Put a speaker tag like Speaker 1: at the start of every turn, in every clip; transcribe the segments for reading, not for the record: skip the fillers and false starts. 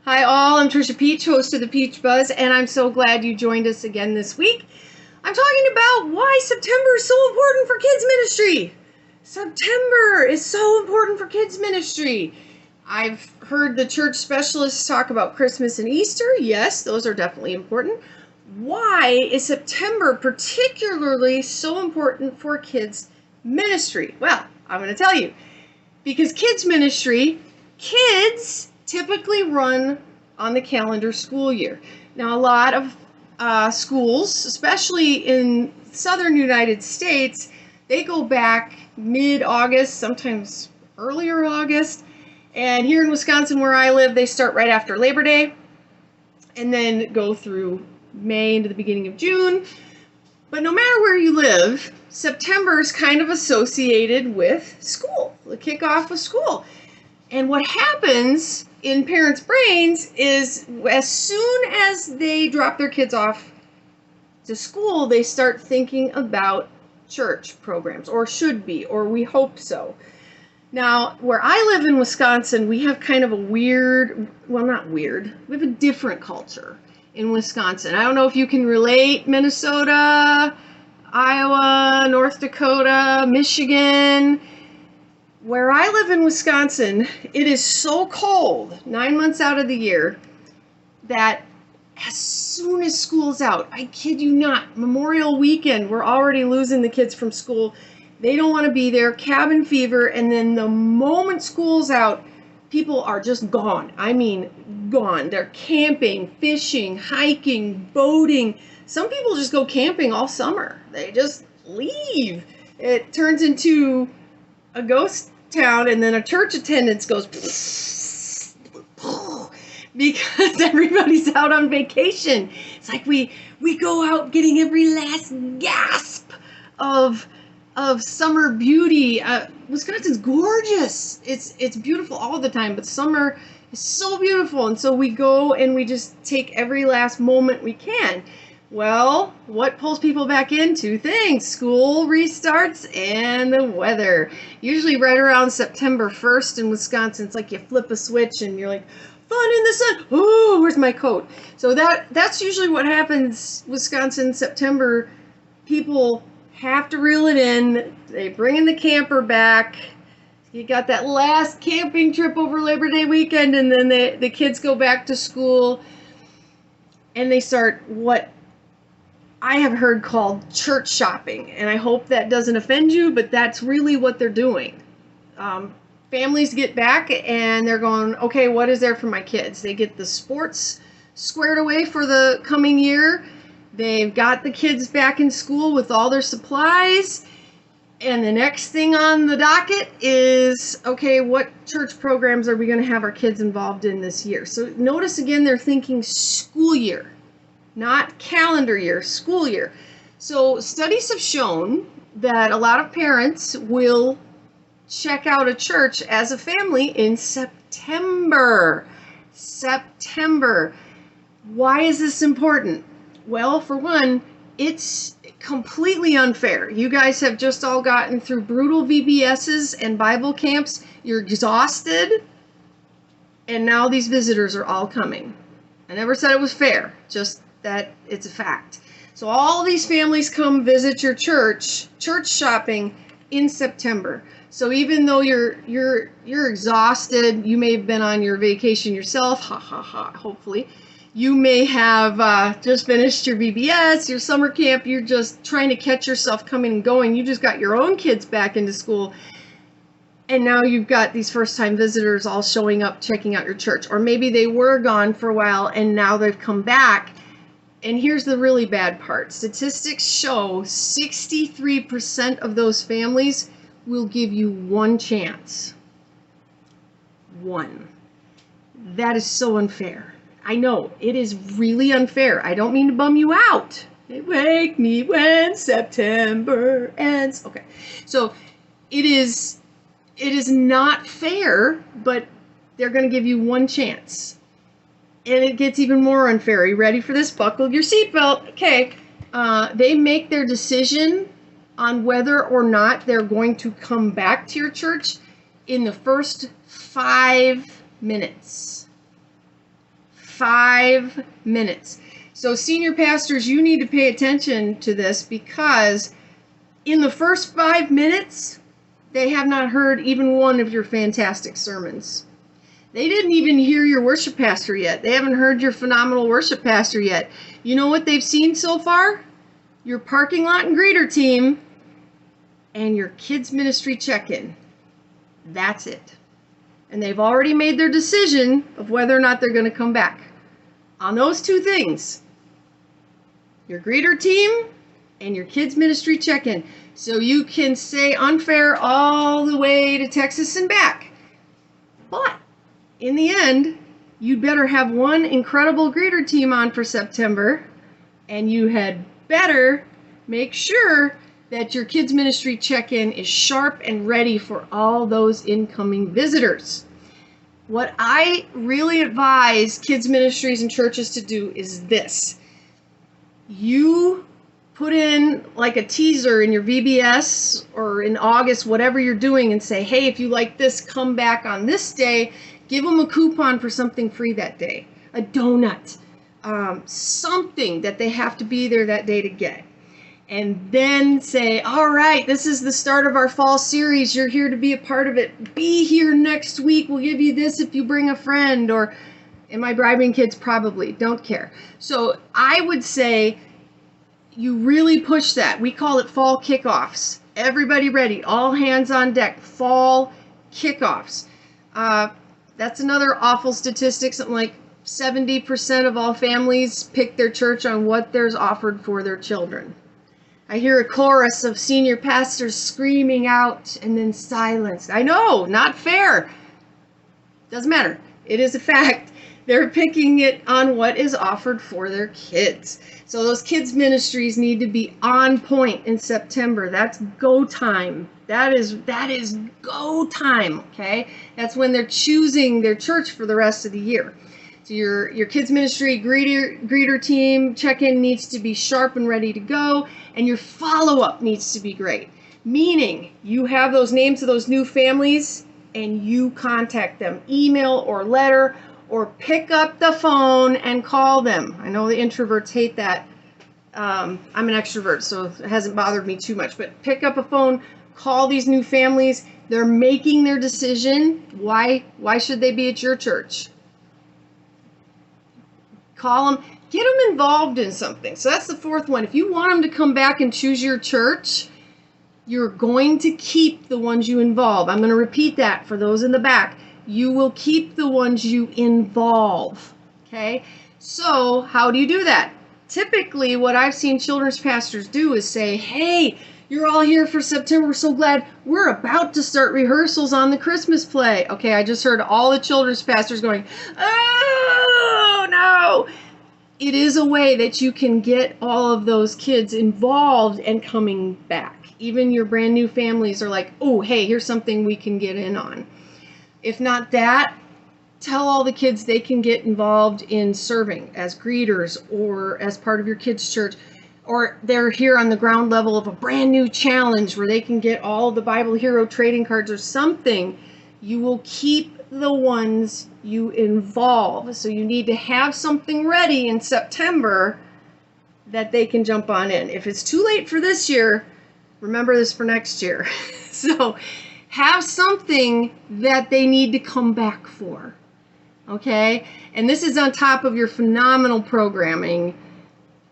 Speaker 1: Hi all, I'm Trisha Peach, host of the Peach Buzz, and I'm so glad you joined us again this week. I'm talking about why September is so important for kids ministry. September is so important for kids ministry. I've heard the church specialists talk about Christmas and Easter. Yes, those are definitely important. Why is September particularly so important for kids ministry? Well, I'm going to tell you. Because kids ministry, kids typically run on the calendar school year. Now, a lot of schools, especially in southern United States, they go back mid-August, sometimes earlier August. And here in Wisconsin, where I live, they start right after Labor Day and then go through May into the beginning of June. But no matter where you live, September is kind of associated with school, the kickoff of school. And what happens in parents' brains is as soon as they drop their kids off to school, they start thinking about church programs, or should be, or we hope so. Now, where I live in Wisconsin, we have kind of a weird, well, not weird, we have a different culture in Wisconsin. I don't know if you can relate. Minnesota, Iowa, North Dakota, Michigan. Where I live in Wisconsin, it is so cold 9 months out of the year that as soon as school's out, I kid you not, Memorial Weekend, we're already losing the kids from school. They don't want to be there, cabin fever, and then the moment school's out, people are just gone. I mean, gone. They're camping, fishing, hiking, boating. Some people just go camping all summer. They just leave. It turns into a ghost town, and then a church attendance goes because everybody's out on vacation. It's like we go out getting every last gasp of summer beauty. Wisconsin's gorgeous. It's beautiful all the time, but summer is so beautiful, and so we go and we just take every last moment we can. Well, what pulls people back in? Two things: school restarts and the weather. Usually right around September 1st in Wisconsin, it's like you flip a switch and you're like, fun in the sun. Oh, where's my coat? So that's usually what happens. Wisconsin, September, people have to reel it in. They bring in the camper back. You got that last camping trip over Labor Day weekend, and then the kids go back to school and they start what I have heard called church shopping. And I hope that doesn't offend you, but that's really what they're doing. Families get back and they're going, okay, what is there for my kids? They get the sports squared away for the coming year. They've got the kids back in school with all their supplies. And the next thing on the docket is, okay, what church programs are we going to have our kids involved in this year? So notice again, they're thinking school year, not calendar year, school year. So studies have shown that a lot of parents will check out a church as a family in September. September. Why is this important? Well, for one, it's completely unfair. You guys have just all gotten through brutal VBSs and Bible camps. You're exhausted, and now these visitors are all coming. I never said it was fair, just that it's a fact. So all these families come visit your church shopping in September. So even though you're exhausted, you may have been on your vacation yourself, hopefully. You may have just finished your VBS, your summer camp. You're just trying to catch yourself coming and going. You just got your own kids back into school. And now you've got these first-time visitors all showing up, checking out your church. Or maybe they were gone for a while and now they've come back. And here's the really bad part. Statistics show 63% of those families will give you one chance. One. That is so unfair. I know, it is really unfair. I don't mean to bum you out. Wake me when September ends. Okay, so it is not fair, but they're going to give you one chance. And it gets even more unfair. Are you ready for this? Buckle your seatbelt. Okay, they make their decision on whether or not they're going to come back to your church in the first 5 minutes. 5 minutes. So senior pastors, you need to pay attention to this, because in the first 5 minutes, they have not heard even one of your fantastic sermons. They didn't even hear your worship pastor yet. They haven't heard your phenomenal worship pastor yet. You know what they've seen so far? Your parking lot and greeter team and your kids ministry check-in. That's it. And they've already made their decision of whether or not they're going to come back. On those two things, your greeter team and your kids ministry check-in. So you can say unfair all the way to Texas and back. But in the end, you'd better have one incredible greeter team on for September, and you had better make sure that your kids ministry check-in is sharp and ready for all those incoming visitors. What I really advise kids ministries and churches to do is this. You put in like a teaser in your VBS or in August, whatever you're doing, and say, hey, if you like this, come back on this day. Give them a coupon for something free that day, a donut, something that they have to be there that day to get. And then say, all right, this is the start of our fall series. You're here to be a part of it. Be here next week. We'll give you this if you bring a friend. Or am I bribing kids? Probably. Don't care. So I would say you really push that. We call it fall kickoffs. Everybody ready. All hands on deck. Fall kickoffs. That's another awful statistic. Something like 70% of all families pick their church on what there's offered for their children. I hear a chorus of senior pastors screaming out and then silence. I know, not fair. Doesn't matter. It is a fact. They're picking it on what is offered for their kids. So those kids ministries need to be on point in September. That's go time. That is go time, okay? That's when they're choosing their church for the rest of the year. So your kids ministry greeter team check-in needs to be sharp and ready to go, and your follow-up needs to be great. Meaning you have those names of those new families and you contact them, email or letter, or pick up the phone and call them. I know the introverts hate that. I'm an extrovert, so it hasn't bothered me too much, but pick up a phone, call these new families. They're making their decision. Why should they be at your church? Call them, get them involved in something. So that's the fourth one. If you want them to come back and choose your church, you're going to keep the ones you involve. I'm going to repeat that for those in the back. You will keep the ones you involve. Okay? So how do you do that? Typically, what I've seen children's pastors do is say, hey, you're all here for September. We're so glad. We're about to start rehearsals on the Christmas play. Okay, I just heard all the children's pastors going, oh, no. It is a way that you can get all of those kids involved and coming back. Even your brand new families are like, oh, hey, here's something we can get in on. If not that, tell all the kids they can get involved in serving as greeters or as part of your kids' church. Or they're here on the ground level of a brand new challenge where they can get all the Bible Hero trading cards or something. You will keep the ones you involve. So you need to have something ready in September that they can jump on in. If it's too late for this year, remember this for next year. So have something that they need to come back for. Okay? And this is on top of your phenomenal programming.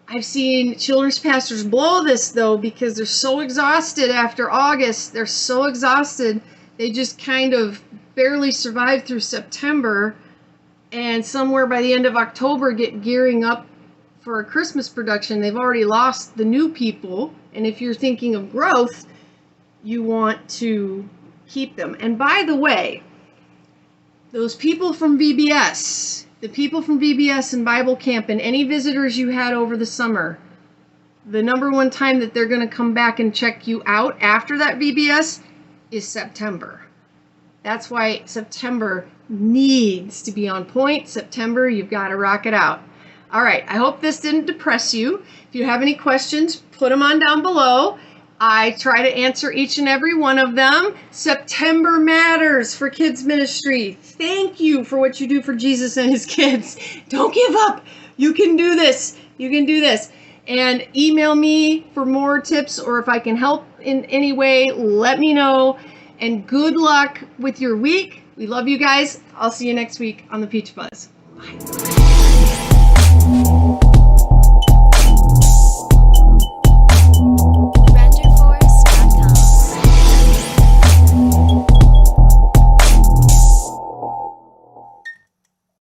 Speaker 1: I've seen children's pastors blow this, though, because they're so exhausted after August. They're so exhausted. They just kind of barely survive through September, and somewhere by the end of October get gearing up for a Christmas production. They've already lost the new people, and if you're thinking of growth, you want to keep them. And by the way, those people from VBS, the people from VBS and Bible Camp and any visitors you had over the summer, the number one time that they're going to come back and check you out after that VBS is September. That's why September needs to be on point. September, you've got to rock it out. All right, I hope this didn't depress you. If you have any questions, put them on down below. I try to answer each and every one of them. September matters for kids ministry. Thank you for what you do for Jesus and his kids. Don't give up. You can do this. You can do this. And email me for more tips, or if I can help in any way, let me know. And good luck with your week. We love you guys. I'll see you next week on the Peach Buzz. Bye.